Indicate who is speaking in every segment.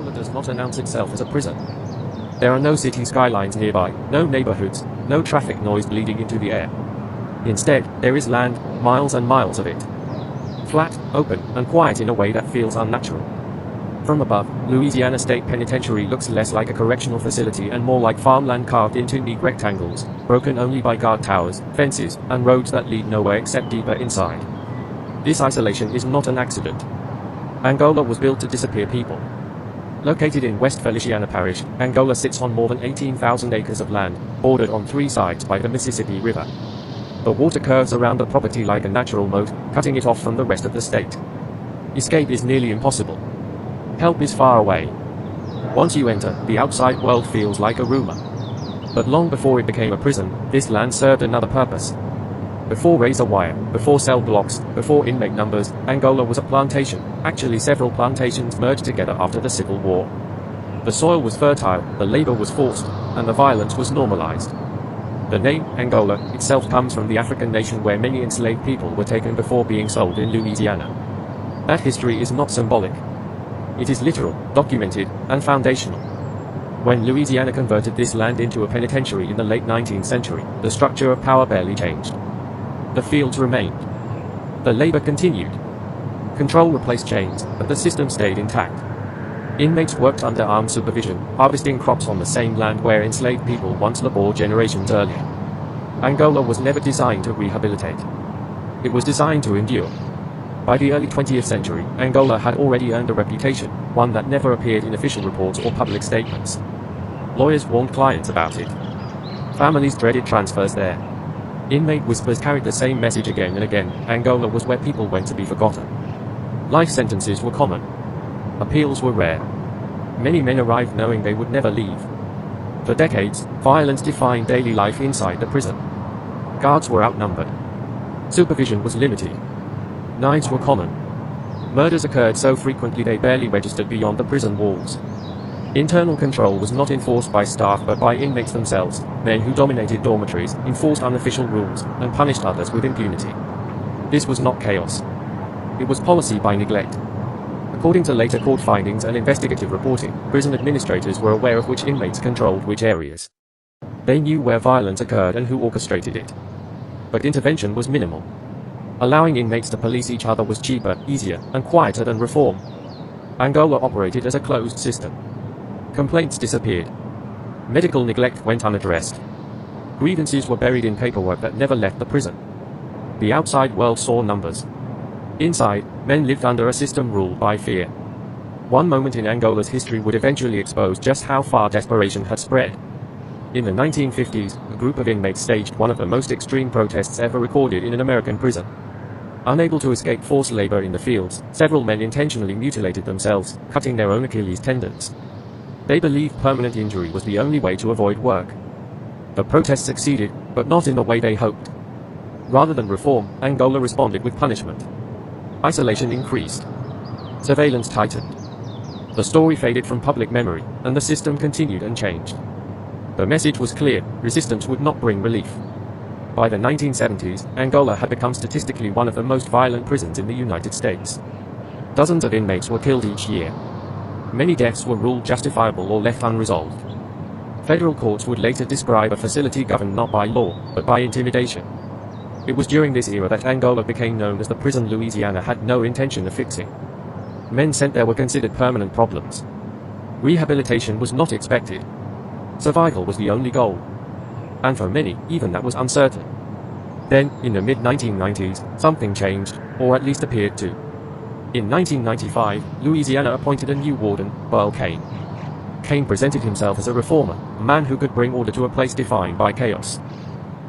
Speaker 1: Angola does not announce itself as a prison. There are no city skylines nearby, no neighborhoods, no traffic noise bleeding into the air. Instead, there is land, miles and miles of it. Flat, open, and quiet in a way that feels unnatural. From above, Louisiana State Penitentiary looks less like a correctional facility and more like farmland carved into neat rectangles, broken only by guard towers, fences, and roads that lead nowhere except deeper inside. This isolation is not an accident. Angola was built to disappear people. Located in West Feliciana Parish, Angola sits on more than 18,000 acres of land, bordered on three sides by the Mississippi River. The water curves around the property like a natural moat, cutting it off from the rest of the state. Escape is nearly impossible. Help is far away. Once you enter, the outside world feels like a rumor. But long before it became a prison, this land served another purpose. Before razor wire, before cell blocks, before inmate numbers, Angola was a plantation. Actually, several plantations merged together after the Civil War. The soil was fertile, the labor was forced, and the violence was normalized. The name, Angola, itself comes from the African nation where many enslaved people were taken before being sold in Louisiana. That history is not symbolic. It is literal, documented, and foundational. When Louisiana converted this land into a penitentiary in the late 19th century, the structure of power barely changed. The fields remained. The labor continued. Control replaced chains, but the system stayed intact. Inmates worked under armed supervision, harvesting crops on the same land where enslaved people once labored generations earlier. Angola was never designed to rehabilitate. It was designed to endure. By the early 20th century, Angola had already earned a reputation, one that never appeared in official reports or public statements. Lawyers warned clients about it. Families dreaded transfers there. Inmate whispers carried the same message again and again: Angola was where people went to be forgotten. Life sentences were common. Appeals were rare. Many men arrived knowing they would never leave. For decades, violence defined daily life inside the prison. Guards were outnumbered. Supervision was limited. Knives were common. Murders occurred so frequently they barely registered beyond the prison walls. Internal control was not enforced by staff but by inmates themselves, men who dominated dormitories, enforced unofficial rules, and punished others with impunity. This was not chaos. It was policy by neglect. According to later court findings and investigative reporting, prison administrators were aware of which inmates controlled which areas. They knew where violence occurred and who orchestrated it. But intervention was minimal. Allowing inmates to police each other was cheaper, easier, and quieter than reform. Angola operated as a closed system. Complaints disappeared. Medical neglect went unaddressed. Grievances were buried in paperwork that never left the prison. The outside world saw numbers. Inside, men lived under a system ruled by fear. One moment in Angola's history would eventually expose just how far desperation had spread. In the 1950s, a group of inmates staged one of the most extreme protests ever recorded in an American prison. Unable to escape forced labor in the fields, several men intentionally mutilated themselves, cutting their own Achilles tendons. They believed permanent injury was the only way to avoid work. The protest succeeded, but not in the way they hoped. Rather than reform, Angola responded with punishment. Isolation increased. Surveillance tightened. The story faded from public memory, and the system continued unchanged. The message was clear: resistance would not bring relief. By the 1970s, Angola had become statistically one of the most violent prisons in the United States. Dozens of inmates were killed each year. Many deaths were ruled justifiable or left unresolved. Federal courts would later describe a facility governed not by law, but by intimidation. It was during this era that Angola became known as the prison Louisiana had no intention of fixing. Men sent there were considered permanent problems. Rehabilitation was not expected. Survival was the only goal. And for many, even that was uncertain. Then, in the mid-1990s, something changed, or at least appeared to. In 1995, Louisiana appointed a new warden, Burl Kane. Kane presented himself as a reformer, a man who could bring order to a place defined by chaos.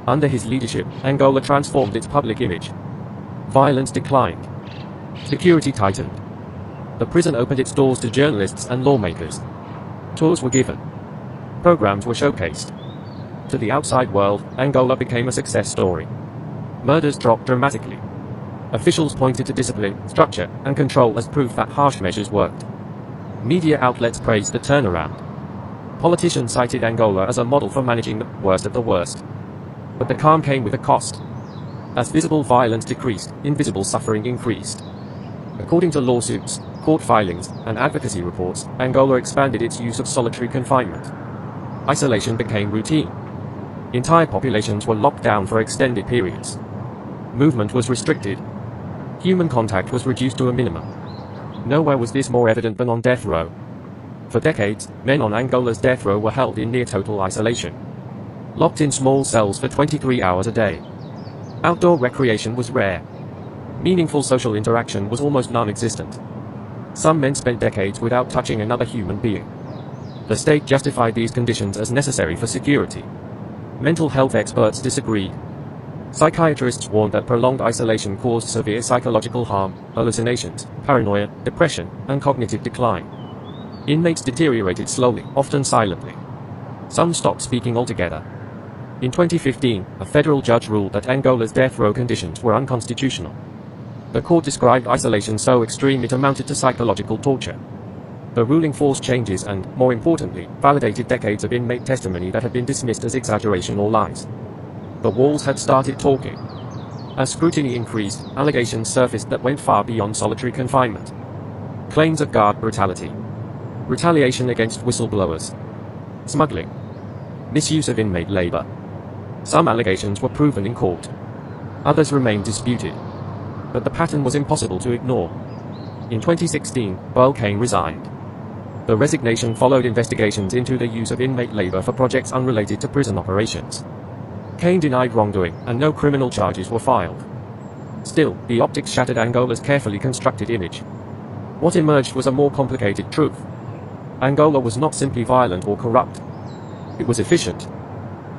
Speaker 1: Under his leadership, Angola transformed its public image. Violence declined. Security tightened. The prison opened its doors to journalists and lawmakers. Tours were given. Programs were showcased. To the outside world, Angola became a success story. Murders dropped dramatically. Officials pointed to discipline, structure, and control as proof that harsh measures worked. Media outlets praised the turnaround. Politicians cited Angola as a model for managing the worst of the worst. But the calm came with a cost. As visible violence decreased, invisible suffering increased. According to lawsuits, court filings, and advocacy reports, Angola expanded its use of solitary confinement. Isolation became routine. Entire populations were locked down for extended periods. Movement was restricted. Human contact was reduced to a minimum. Nowhere was this more evident than on death row. For decades, men on Angola's death row were held in near total isolation. Locked in small cells for 23 hours a day. Outdoor recreation was rare. Meaningful social interaction was almost non-existent. Some men spent decades without touching another human being. The state justified these conditions as necessary for security. Mental health experts disagreed. Psychiatrists warned that prolonged isolation caused severe psychological harm, hallucinations, paranoia, depression, and cognitive decline. Inmates deteriorated slowly, often silently. Some stopped speaking altogether. In 2015, a federal judge ruled that Angola's death row conditions were unconstitutional. The court described isolation so extreme it amounted to psychological torture. The ruling forced changes and, more importantly, validated decades of inmate testimony that had been dismissed as exaggeration or lies. The walls had started talking. As scrutiny increased, allegations surfaced that went far beyond solitary confinement. Claims of guard brutality. Retaliation against whistleblowers. Smuggling. Misuse of inmate labor. Some allegations were proven in court. Others remained disputed. But the pattern was impossible to ignore. In 2016, Kane resigned. The resignation followed investigations into the use of inmate labor for projects unrelated to prison operations. Kane denied wrongdoing, and no criminal charges were filed. Still, the optics shattered Angola's carefully constructed image. What emerged was a more complicated truth. Angola was not simply violent or corrupt. It was efficient.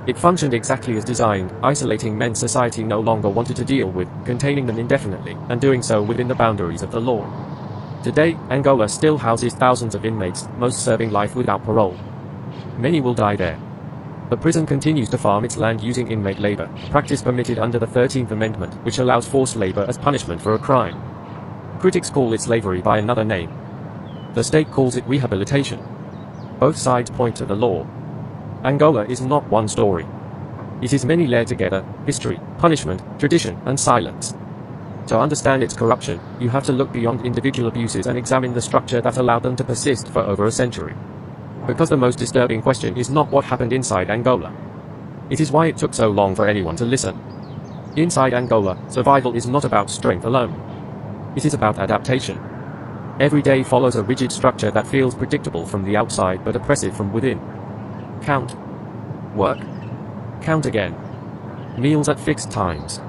Speaker 1: It functioned exactly as designed, isolating men society no longer wanted to deal with, containing them indefinitely, and doing so within the boundaries of the law. Today, Angola still houses thousands of inmates, most serving life without parole. Many will die there. The prison continues to farm its land using inmate labor, a practice permitted under the 13th Amendment, which allows forced labor as punishment for a crime. Critics call it slavery by another name. The state calls it rehabilitation. Both sides point to the law. Angola is not one story. It is many layered together: history, punishment, tradition, and silence. To understand its corruption, you have to look beyond individual abuses and examine the structure that allowed them to persist for over a century. Because the most disturbing question is not what happened inside Angola. It is why it took so long for anyone to listen. Inside Angola, survival is not about strength alone. It is about adaptation. Every day follows a rigid structure that feels predictable from the outside but oppressive from within. Count. Work. Count again. Meals at fixed times.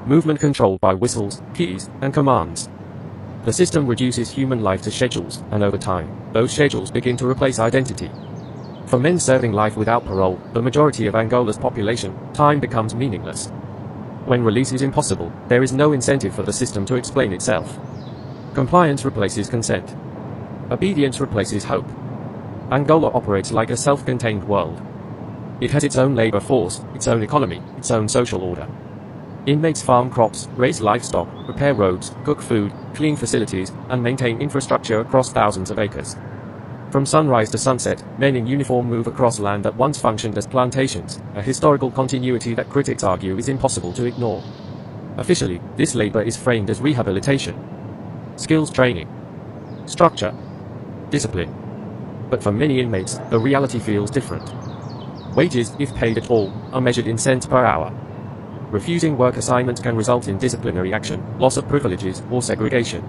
Speaker 1: Movement controlled by whistles, keys, and commands. The system reduces human life to schedules, and over time, those schedules begin to replace identity. For men serving life without parole, the majority of Angola's population, time becomes meaningless. When release is impossible, there is no incentive for the system to explain itself. Compliance replaces consent. Obedience replaces hope. Angola operates like a self-contained world. It has its own labor force, its own economy, its own social order. Inmates farm crops, raise livestock, repair roads, cook food, clean facilities, and maintain infrastructure across thousands of acres. From sunrise to sunset, men in uniform move across land that once functioned as plantations, a historical continuity that critics argue is impossible to ignore. Officially, this labor is framed as rehabilitation. Skills training. Structure. Discipline. But for many inmates, the reality feels different. Wages, if paid at all, are measured in cents per hour. Refusing work assignments can result in disciplinary action, loss of privileges, or segregation.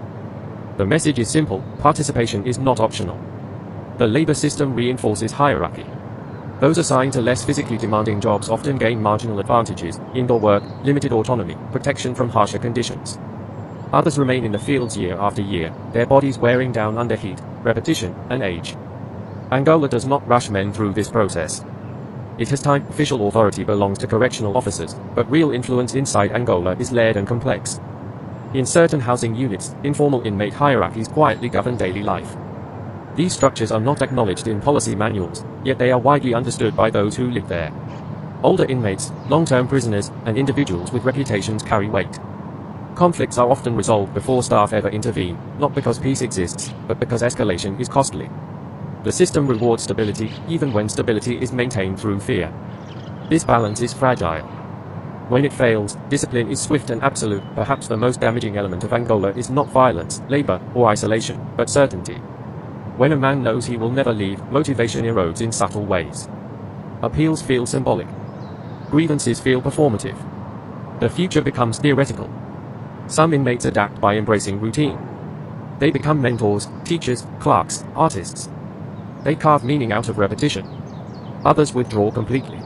Speaker 1: The message is simple: participation is not optional. The labor system reinforces hierarchy. Those assigned to less physically demanding jobs often gain marginal advantages: indoor work, limited autonomy, protection from harsher conditions. Others remain in the fields year after year, their bodies wearing down under heat, repetition, and age. Angola does not rush men through this process. It has time. Official authority belongs to correctional officers, but real influence inside Angola is layered and complex. In certain housing units, informal inmate hierarchies quietly govern daily life. These structures are not acknowledged in policy manuals, yet they are widely understood by those who live there. Older inmates, long-term prisoners, and individuals with reputations carry weight. Conflicts are often resolved before staff ever intervene, not because peace exists, but because escalation is costly. The system rewards stability, even when stability is maintained through fear. This balance is fragile. When it fails, discipline is swift and absolute. Perhaps the most damaging element of Angola is not violence, labor, or isolation, but certainty. When a man knows he will never leave, motivation erodes in subtle ways. Appeals feel symbolic. Grievances feel performative. The future becomes theoretical. Some inmates adapt by embracing routine. They become mentors, teachers, clerks, artists. They carve meaning out of repetition. Others withdraw completely.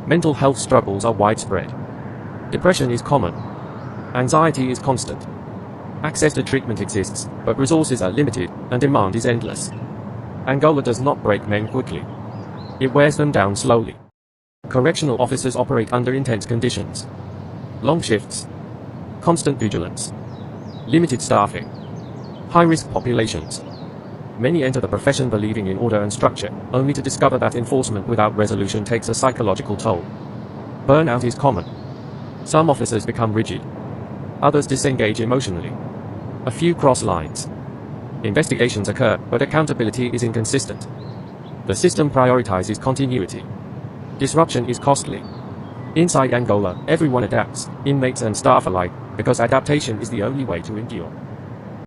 Speaker 1: Mental health struggles are widespread. Depression is common. Anxiety is constant. Access to treatment exists, but resources are limited, and demand is endless. Angola does not break men quickly. It wears them down slowly. Correctional officers operate under intense conditions. Long shifts. Constant vigilance. Limited staffing. High-risk populations. Many enter the profession believing in order and structure, only to discover that enforcement without resolution takes a psychological toll. Burnout is common. Some officers become rigid. Others disengage emotionally. A few cross lines. Investigations occur, but accountability is inconsistent. The system prioritizes continuity. Disruption is costly. Inside Angola, everyone adapts, inmates and staff alike, because adaptation is the only way to endure.